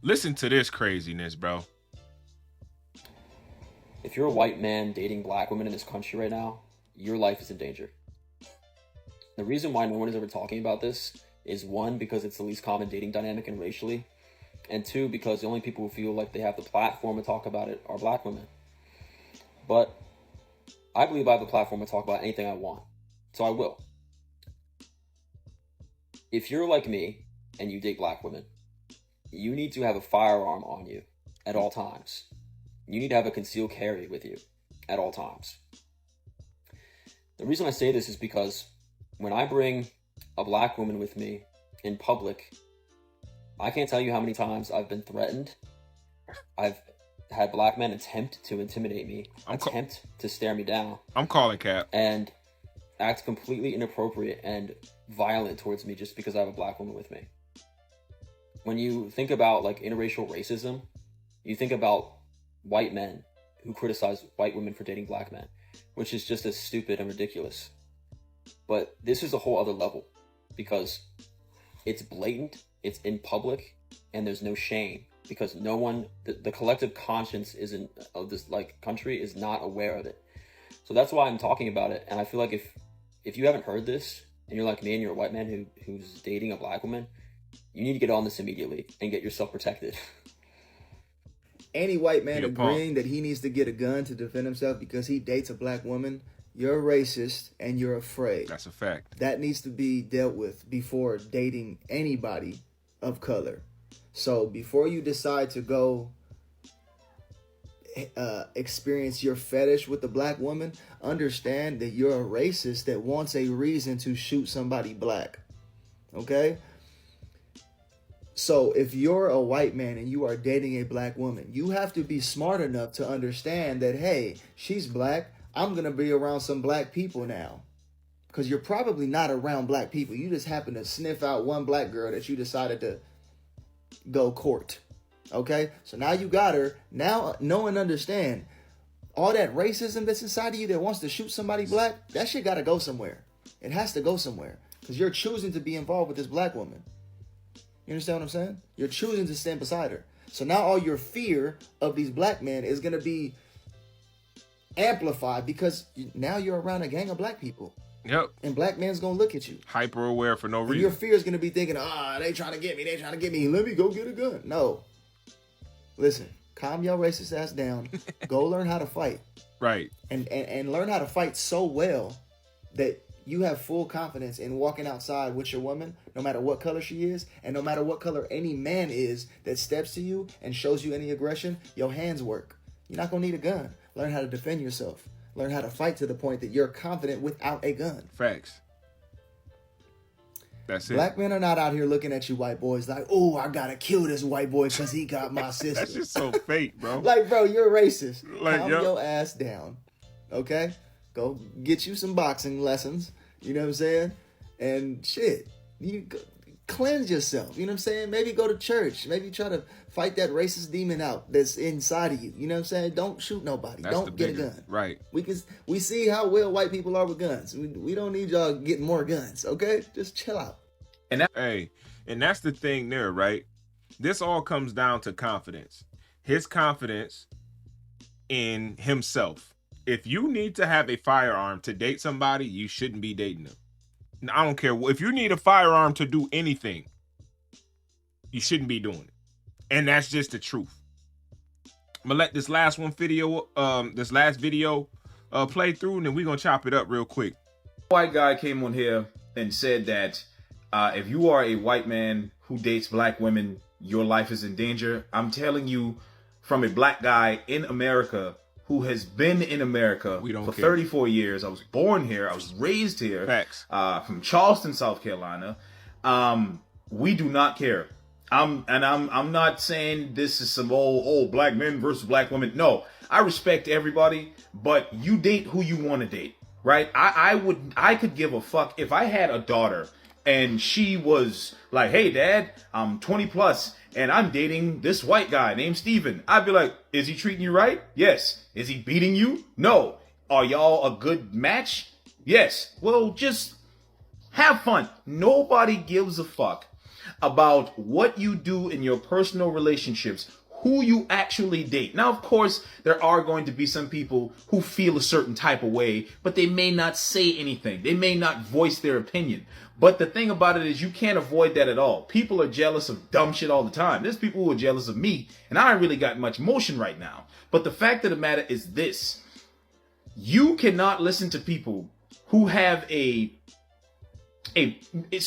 Listen to this craziness, bro. If you're a white man dating black women in this country right now, your life is in danger. The reason why no one is ever talking about this is one, because it's the least common dating dynamic and racially, and two, because the only people who feel like they have the platform to talk about it are black women. But I believe I have the platform to talk about anything I want, so I will. If you're like me and you date black women, you need to have a firearm on you at all times. You need to have a concealed carry with you at all times. The reason I say this is because when I bring a black woman with me in public, I can't tell you how many times I've been threatened. I've had black men attempt to intimidate me, attempt to stare me down. I'm calling cap. And act completely inappropriate and violent towards me just because I have a black woman with me. When you think about like interracial racism, you think about white men who criticize white women for dating black men, which is just as stupid and ridiculous. But this is a whole other level because it's blatant, it's in public, and there's no shame because no one, the collective conscience of this like country is not aware of it. So that's why I'm talking about it. And I feel like if you haven't heard this and you're like me and you're a white man who's dating a black woman, you need to get on this immediately and get yourself protected. Any white man agreeing that he needs to get a gun to defend himself because he dates a black woman, you're racist and you're afraid. That's a fact. That needs to be dealt with before dating anybody of color. So before you decide to go experience your fetish with the black woman, understand that you're a racist that wants a reason to shoot somebody black. Okay? So if you're a white man and you are dating a black woman, you have to be smart enough to understand that, hey, she's black. I'm going to be around some black people now. Because you're probably not around black people. You just happen to sniff out one black girl that you decided to go court. Okay? So now you got her. Now know and understand all that racism that's inside of you that wants to shoot somebody black, that shit got to go somewhere. It has to go somewhere. Because you're choosing to be involved with this black woman. You understand what I'm saying? You're choosing to stand beside her. So now all your fear of these black men is going to be amplified because now you're around a gang of black people. Yep. And black men's going to look at you. Hyper aware for no reason. And your fear is going to be thinking, they trying to get me. They trying to get me. Let me go get a gun. No. Listen, calm your racist ass down. Go learn how to fight. Right. And learn how to fight so well that you have full confidence in walking outside with your woman, no matter what color she is, and no matter what color any man is that steps to you and shows you any aggression, your hands work. You're not going to need a gun. Learn how to defend yourself. Learn how to fight to the point that you're confident without a gun. Facts. That's it. Black men are not out here looking at you white boys like, oh, I got to kill this white boy because he got my sister. That's just so fake, bro. Like, bro, you're racist. Like, calm your ass down. Okay? Go get you some boxing lessons. You know what I'm saying? And shit, you go, cleanse yourself. You know what I'm saying? Maybe go to church. Maybe try to fight that racist demon out that's inside of you. You know what I'm saying? Don't shoot nobody. Don't get a gun. Right. We see how well white people are with guns. We don't need y'all getting more guns. Okay? Just chill out. And that's the thing there, right? This all comes down to confidence. His confidence in himself. If you need to have a firearm to date somebody, you shouldn't be dating them. I don't care. If you need a firearm to do anything, you shouldn't be doing it. And that's just the truth. I'm gonna let this last video play through, and then we're gonna chop it up real quick. White guy came on here and said that if you are a white man who dates black women, your life is in danger. I'm telling you, from a black guy in America who has been in America for 34 years. I was born here. I was raised here. Facts. From Charleston, South Carolina. We do not care. I'm not saying this is some old black men versus black women. No, I respect everybody, but you date who you want to date, right? I could give a fuck if I had a daughter and she was like, hey, Dad, I'm 20 plus and I'm dating this white guy named Steven. I'd be like, is he treating you right? Yes. Is he beating you? No. Are y'all a good match? Yes. Well, just have fun. Nobody gives a fuck. about what you do in your personal relationships, who you actually date. Now, of course, there are going to be some people who feel a certain type of way, but they may not say anything. They may not voice their opinion. But the thing about it is you can't avoid that at all. People are jealous of dumb shit all the time. There's people who are jealous of me, and I ain't really got much motion right now. But the fact of the matter is this. You cannot listen to people who have it's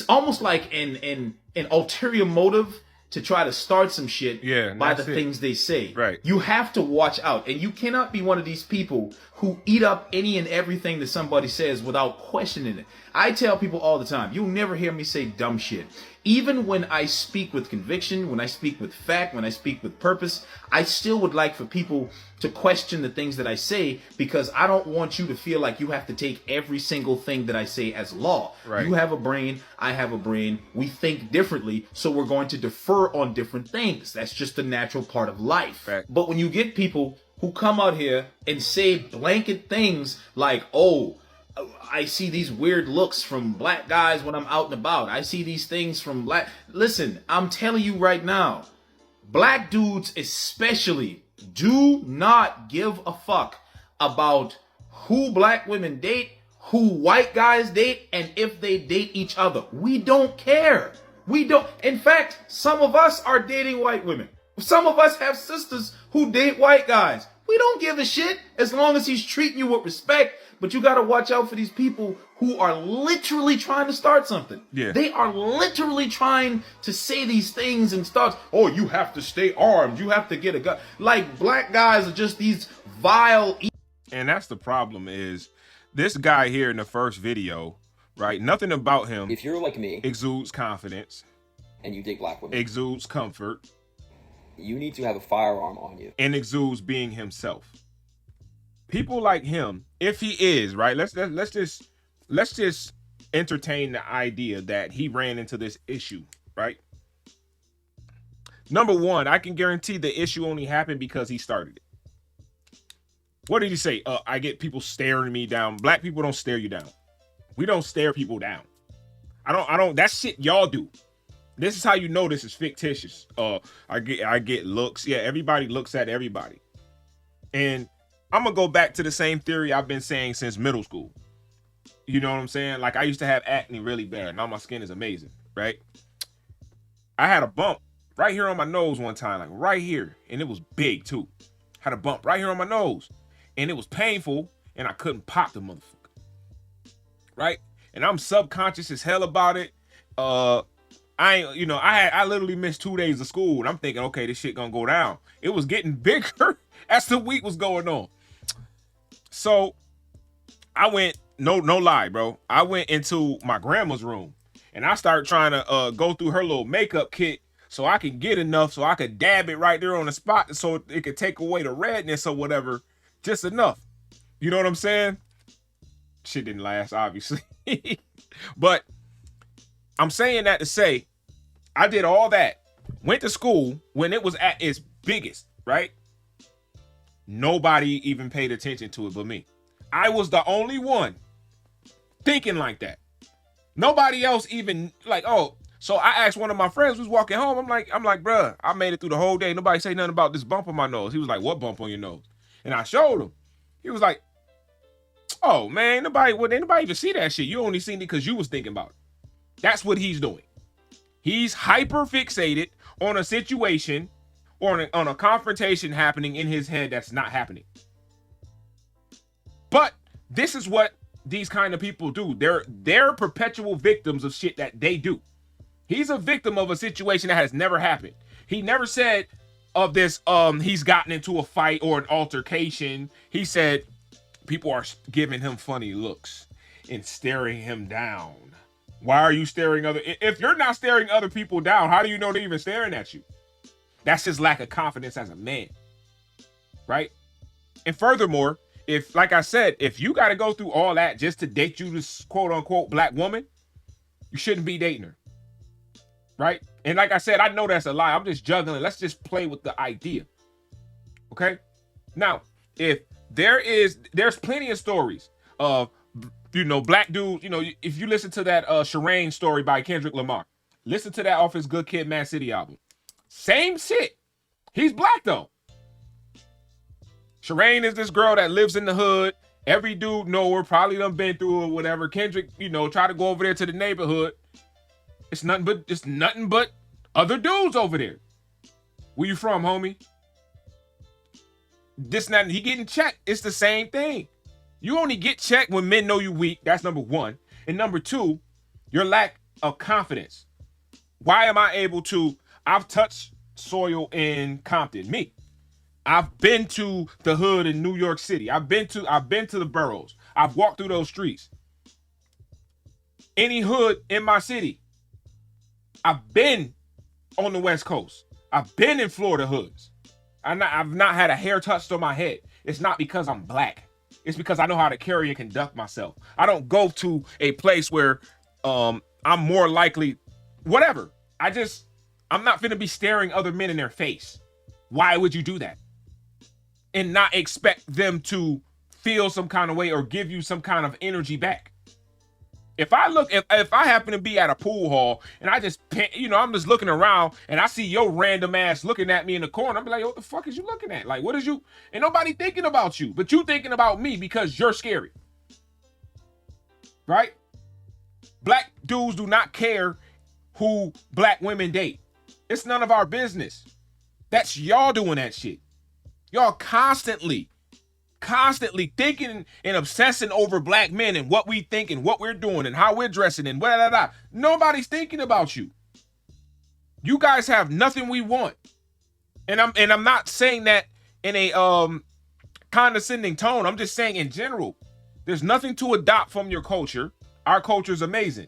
almost like an ulterior motive to try to start some shit by the things they say. Right. You have to watch out. And you cannot be one of these people who eat up any and everything that somebody says without questioning it. I tell people all the time, you'll never hear me say dumb shit. Even when I speak with conviction, when I speak with fact, when I speak with purpose, I still would like for people to question the things that I say, because I don't want you to feel like you have to take every single thing that I say as law. Right. You have a brain, I have a brain, we think differently, so we're going to defer on different things. That's just a natural part of life. Right. But when you get people who come out here and say blanket things like, oh, I see these weird looks from black guys when I'm out and about. I see these things from black. Listen, I'm telling you right now, black dudes especially do not give a fuck about who black women date, who white guys date, and if they date each other. We don't care. We don't. In fact, some of us are dating white women. Some of us have sisters who date white guys. We don't give a shit as long as he's treating you with respect. But you got to watch out for these people who are literally trying to start something. Yeah. They are literally trying to say these things and start, oh, you have to stay armed. You have to get a gun. Like, black guys are just these vile. And that's the problem is this guy here in the first video, right? Nothing about him. If you're like me exudes confidence. And you date black women. Exudes comfort. You need to have a firearm on you. And exudes being himself. People like him, if he is, right, let's just entertain the idea that he ran into this issue, right? Number one, I can guarantee the issue only happened because he started it. What did he say? I get people staring me down. Black people don't stare you down. We don't stare people down. I don't, that shit y'all do. This is how you know this is fictitious. I get looks. Yeah, everybody looks at everybody. And I'm going to go back to the same theory I've been saying since middle school. You know what I'm saying? Like, I used to have acne really bad. Now my skin is amazing, right? I had a bump right here on my nose one time, like right here. And it was big, too. Had a bump right here on my nose. And it was painful, and I couldn't pop the motherfucker. Right? And I'm subconscious as hell about it. I literally missed 2 days of school, and I'm thinking, okay, this shit gonna go down. It was getting bigger as the week was going on. So I went, no lie, bro. I went into my grandma's room and I started trying to go through her little makeup kit so I could get enough so I could dab it right there on the spot so it could take away the redness or whatever. Just enough. You know what I'm saying? Shit didn't last, obviously. But I'm saying that to say I did all that. Went to school when it was at its biggest, right? Nobody even paid attention to it but me. I was the only one thinking like that. Nobody else even like, oh, so I asked one of my friends who's walking home. I'm like, bruh, I made it through the whole day. Nobody say nothing about this bump on my nose. He was like, what bump on your nose? And I showed him. He was like, oh man, nobody even see that shit. You only seen it because you was thinking about it. That's what he's doing. He's hyper fixated on a situation or on a confrontation happening in his head that's not happening. But this is what these kind of people do. They're perpetual victims of shit that they do. He's a victim of a situation that has never happened. He never said of this, he's gotten into a fight or an altercation. He said people are giving him funny looks and staring him down. Why are you staring if you're not staring other people down, how do you know they're even staring at you? That's just lack of confidence as a man, right? And furthermore, if, like I said, if you got to go through all that just to date you this quote unquote black woman, you shouldn't be dating her, right? And like I said, I know that's a lie. I'm just juggling. Let's just play with the idea, okay? Now, if there's plenty of stories of, black dudes, if you listen to that Shireen story by Kendrick Lamar, Listen to that off his Good Kid, Mad City album. Same shit. He's black though. Sherane is this girl that lives in the hood. Every dude know her, probably done been through or whatever. Kendrick, try to go over there to the neighborhood. It's nothing but other dudes over there. Where you from, homie? This not he getting checked. It's the same thing. You only get checked when men know you weak. That's number one. And number two, your lack of confidence. Why am I able to? I've touched soil in Compton. Me. I've been to the hood in New York City. I've been to the boroughs. I've walked through those streets. Any hood in my city. I've been on the West Coast. I've been in Florida hoods. I've not had a hair touched on my head. It's not because I'm black. It's because I know how to carry and conduct myself. I don't go to a place where I'm more likely, whatever. I'm not finna be staring other men in their face. Why would you do that? And not expect them to feel some kind of way or give you some kind of energy back. If I happen to be at a pool hall and I just, I'm just looking around and I see your random ass looking at me in the corner, I'm like, what the fuck is you looking at? Like, ain't nobody thinking about you, but you thinking about me because you're scary. Right? Black dudes do not care who black women date. It's none of our business. That's y'all doing that shit. Y'all constantly thinking and obsessing over black men and what we think and what we're doing and how we're dressing and blah, blah, blah. Nobody's thinking about you. You guys have nothing we want. And I'm not saying that in a condescending tone. I'm just saying in general, there's nothing to adopt from your culture. Our culture is amazing,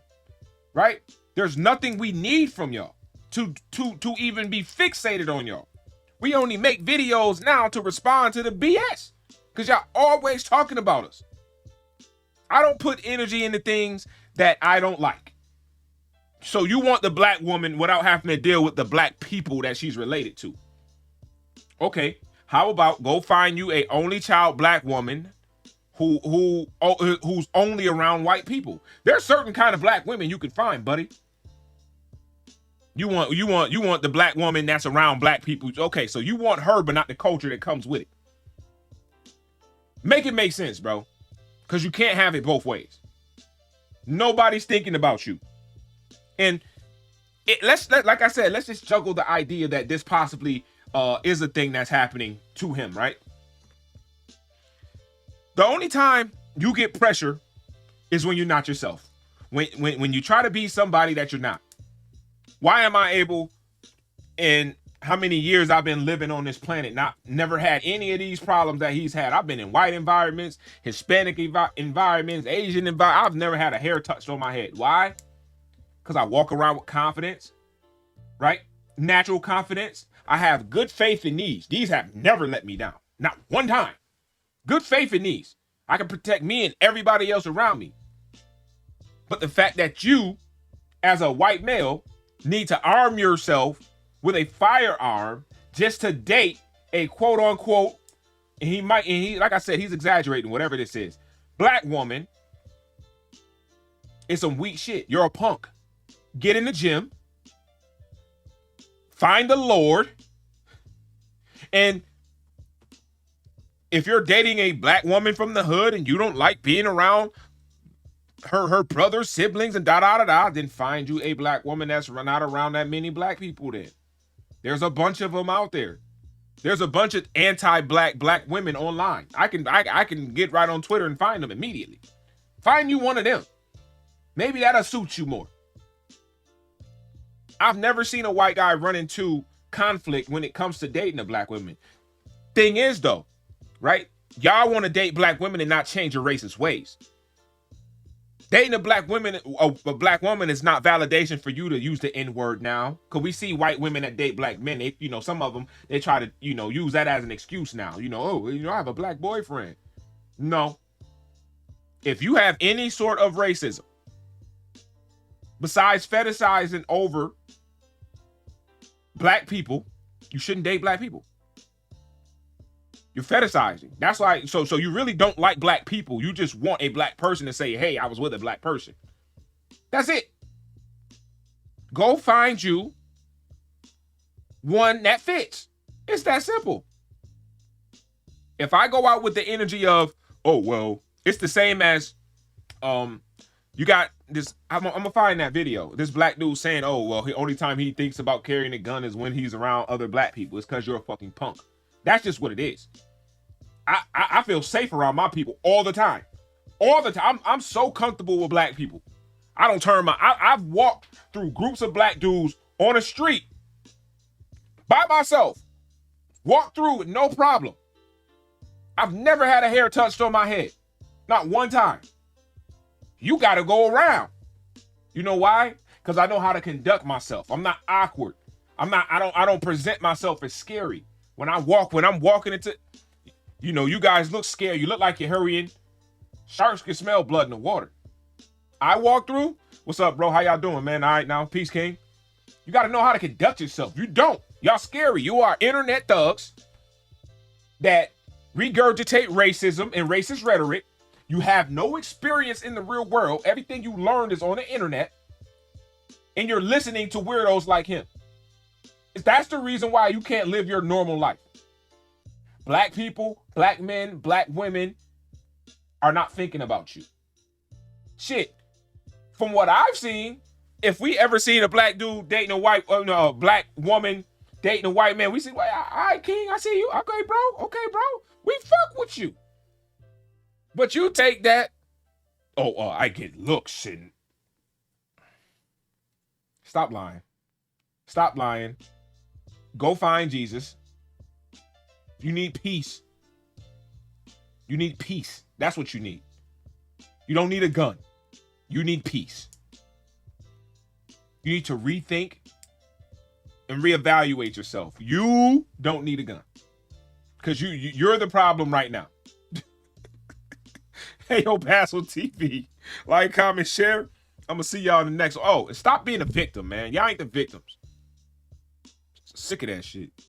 right? There's nothing we need from y'all to even be fixated on y'all. We only make videos now to respond to the BS. Because y'all always talking about us. I don't put energy into things that I don't like. So you want the black woman without having to deal with the black people that she's related to. Okay, how about go find you a only child black woman who's only around white people. There's certain kind of black women you can find, buddy. You want the black woman that's around black people. Okay, so you want her, but not the culture that comes with it. Make it make sense, bro. Because you can't have it both ways. Nobody's thinking about you. And like I said, let's just juggle the idea that this possibly is a thing that's happening to him, right? The only time you get pressure is when you're not yourself. When you try to be somebody that you're not. Why am I able, in how many years I've been living on this planet, never had any of these problems that he's had? I've been in white environments, Hispanic environments, Asian environments. I've never had a hair touched on my head. Why? Because I walk around with confidence, right? Natural confidence. I have good faith in these. These have never let me down. Not one time. Good faith in these. I can protect me and everybody else around me. But the fact that you, as a white male, need to arm yourself with a firearm just to date a quote unquote, and he like I said, he's exaggerating, whatever this is, black woman, is some weak shit. You're a punk. Get in the gym, find the Lord, and if you're dating a black woman from the hood and you don't like being around her brothers, siblings, and then find you a black woman that's not around that many black people then. There's a bunch of them out there. There's a bunch of anti-black black women online. I can get right on Twitter and find them immediately. Find you one of them. Maybe that'll suit you more. I've never seen a white guy run into conflict when it comes to dating a black woman. Thing is though, right? Y'all want to date black women and not change your racist ways. Dating a black woman is not validation for you to use the N-word now. Because we see white women that date black men. They, some of them, they try to, use that as an excuse now. I have a black boyfriend. No. If you have any sort of racism, besides fetishizing over black people, you shouldn't date black people. You're fetishizing. That's like, so you really don't like black people. You just want a black person to say, hey, I was with a black person. That's it. Go find you one that fits. It's that simple. If I go out with the energy of, oh, well, it's the same as, you got this, I'm gonna find that video. This black dude saying, oh, well, the only time he thinks about carrying a gun is when he's around other black people. It's because you're a fucking punk. That's just what it is. I feel safe around my people all the time. All the time. I'm so comfortable with black people. I don't turn I've walked through groups of black dudes on a street by myself. Walked through with no problem. I've never had a hair touched on my head. Not one time. You gotta go around. You know why? Because I know how to conduct myself. I'm not awkward. I don't present myself as scary. When I'm walking into, you guys look scared. You look like you're hurrying. Sharks can smell blood in the water. I walk through. What's up, bro? How y'all doing, man? All right, now, peace, king. You got to know how to conduct yourself. You don't. Y'all scary. You are internet thugs that regurgitate racism and racist rhetoric. You have no experience in the real world. Everything you learned is on the internet. And you're listening to weirdos like him. That's the reason why you can't live your normal life. Black people, black men, black women are not thinking about you. Shit. From what I've seen, if we ever seen a black dude dating a black woman dating a white man, we say, well, all right, king, I see you. Okay, bro. We fuck with you. But you take that, I get looks and... Stop lying. Go find Jesus. You need peace. That's what you need. You don't need a gun. You need peace. You need to rethink and reevaluate yourself. You don't need a gun. Because you're the problem right now. Hey, yo, Basil TV. Like, comment, share. I'm going to see y'all in the next one. Oh, and stop being a victim, man. Y'all ain't the victims. Sick of that shit.